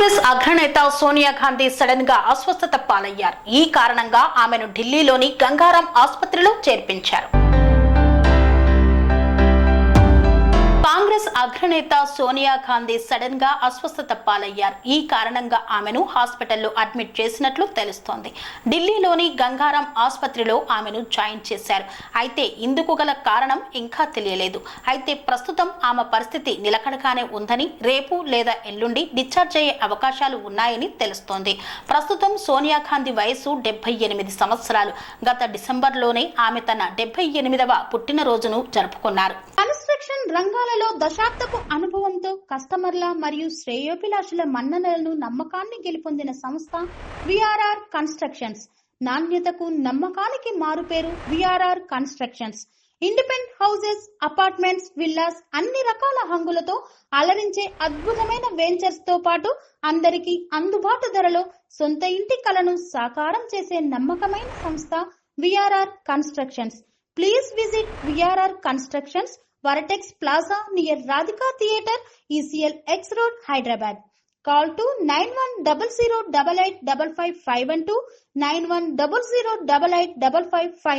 కాంగ్రెస్ అగ్రనేత సోనియా గాంధీ సడన్ గా అస్వస్థత పాలయ్యారు. ఈ కారణంగా ఆమెను ఢిల్లీలోని గంగారాం ఆసుపత్రిలో చేర్పించారు. కాంగ్రెస్ అగ్రనేత సోనియా గాంధీ సడన్ గా అస్వస్థత పాలయ్యారు. ఈ కారణంగా ఆమెను హాస్పిటల్లో అడ్మిట్ చేసినట్లు తెలుస్తోంది. ఢిల్లీలోని గంగారాం ఆసుపత్రిలో ఆమెను జాయిన్ చేశారు. అయితే ఇందుకు గల కారణం ఇంకా తెలియలేదు. అయితే ప్రస్తుతం ఆమె పరిస్థితి నిలకడగానే ఉందని, రేపు లేదా ఎల్లుండి డిశ్చార్జ్ అయ్యే అవకాశాలు ఉన్నాయని తెలుస్తోంది. ప్రస్తుతం సోనియా గాంధీ వయసు 78 సంవత్సరాలు. గత డిసెంబర్లోనే ఆమె తన 78వ పుట్టినరోజును జరుపుకున్నారు. కన్స్ట్రక్షన్ రంగాలలో దశాబ్దపు అనుభవంతో కస్టమర్ల మరియు శ్రేయోభిలాషుల మన్ననలను, నమ్మకాన్ని గెలుపొందిన సంస్థ విఆర్ఆర్ కన్స్ట్రక్షన్స్. నాణ్యతకు, నమ్మకానికి మారుపేరు VRR constructions. Independent houses, apartments, villas, అన్ని రకాల హంగులతో అలరించే అద్భుతమైన వెంచర్స్ తో పాటు అందరికీ అందుబాటు ధరలో సొంత ఇంటి కలను సాకారం చేసే నమ్మకమైన సంస్థ VRR constructions. Please visit VRR Constructions, Varatex Plaza near Radhika Theatre, ECL X Road, Hyderabad. Call to 9100885552, 9100885559.